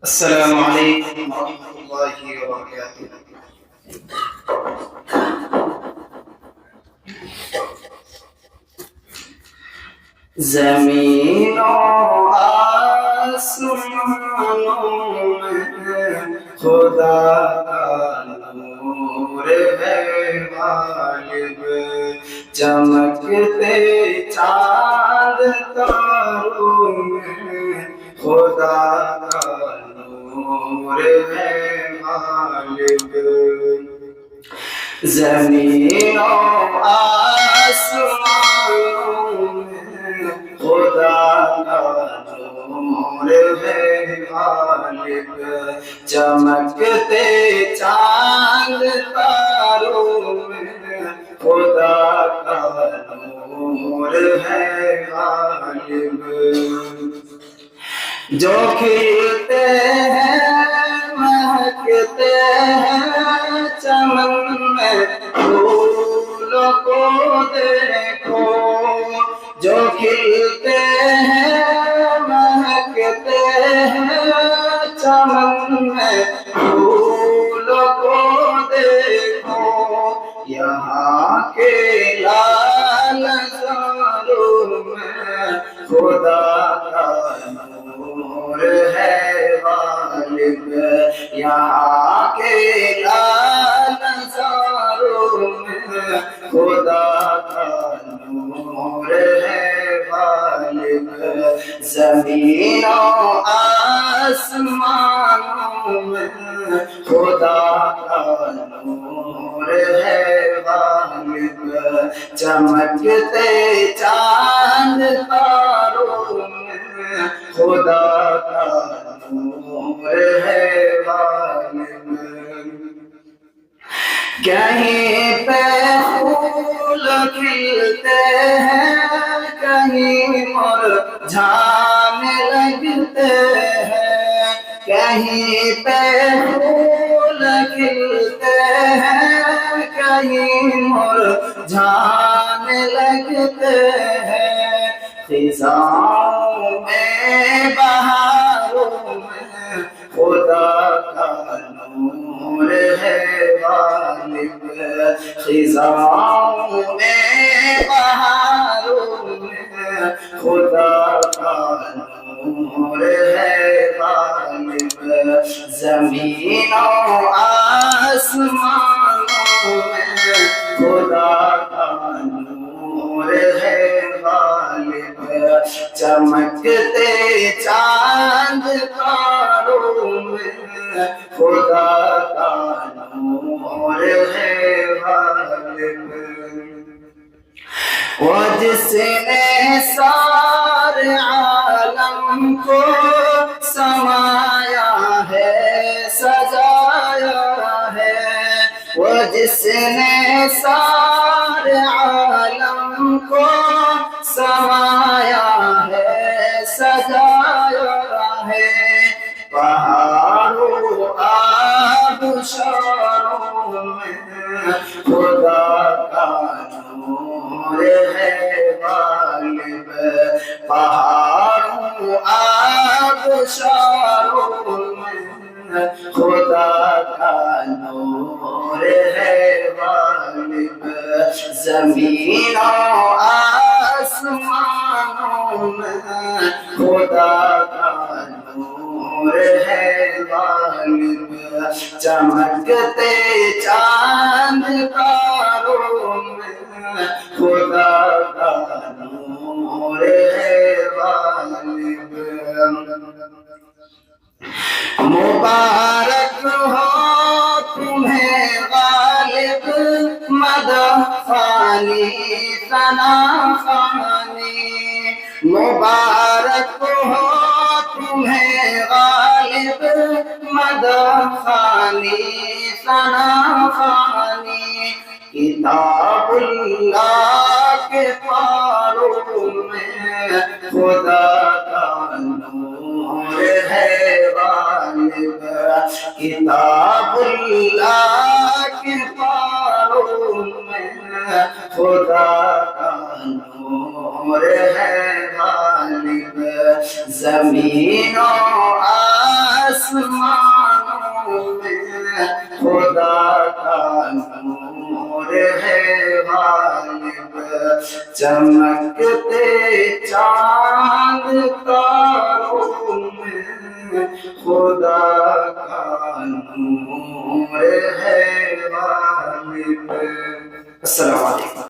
السلام علیکم ورحمۃ اللہ وبرکاتہ۔ زمین و آسمانوں میں خدا کا نور ہے غالب، چمکتے چاند تاروں میں خدا کا نور ہے غالب۔ زمین و آسمانوں میں خدا کا نور ہے غالب، چمکتے چاند تاروں میں خدا کا نور ہے غالب۔ جو کھلتے ہیں مہکتے ہیں چمن میں پھولوں کو دیکھو، جو کھلتے ہیں مہکتے ہیں چمن میں پھولوں کو دیکھو، یہاں کے لال نظاروں میں خدا کا نور ہے غالب، یہاں کے لال نظاروں میں خدا کا نور ہے غالب۔ زمین و آسمانوں میں خدا کا نور ہے غالب، چمکتے چاند تاروں میں خدا کا نور ہے غالب۔ کہیں پہ پھول کھلتے ہیں کہیں مرجھانے لگتے ہیں، کہیں پہ پھول کھلتے ہیں کہیں مرجھانے لگتے ہیں، خزاں میں بہاروں میں خدا کا نور ہے غالب، خزاں میں بہاروں میں خدا کا نور ہے غالب۔ زمین و آسمانوں میں خدا کا نور ہے غالب، چمکتے چاند تاروں میں خدا کا نور ہے غالب۔ وہ جس نے سارے عالم کو سمایا ہے سجایا ہے، وہ جس نے سارے عالم کو سمایا ہے سجایا ہے، پہاڑوں آبشاروں میں خدا کا نور ہے غالب، پہاڑوں آبشاروں میں خدا کا نور ہے غالب۔ زمین و آسمانوں میں خدا کا نور ہے غالب، چمکتے چاند تاروں میں خدا کا نور ہے غالب۔ مبارک ہو تمہیں غالب، مدح خوانی ثنا خوانی، مبارک ہو تمہیں غالب، مدح خوانی ثنا خوانی، کتاب اللہ کے پاروں میں خدا کا نور ہے غالب، کتاب اللہ کے پاروں میں خدا کا نور ہے غالب۔ زمین و آسمانوں میں خدا کا نور ہے غالب، چمکتے چاند تاروں میں خدا کا نور ہے غالب۔ السلام علیکم۔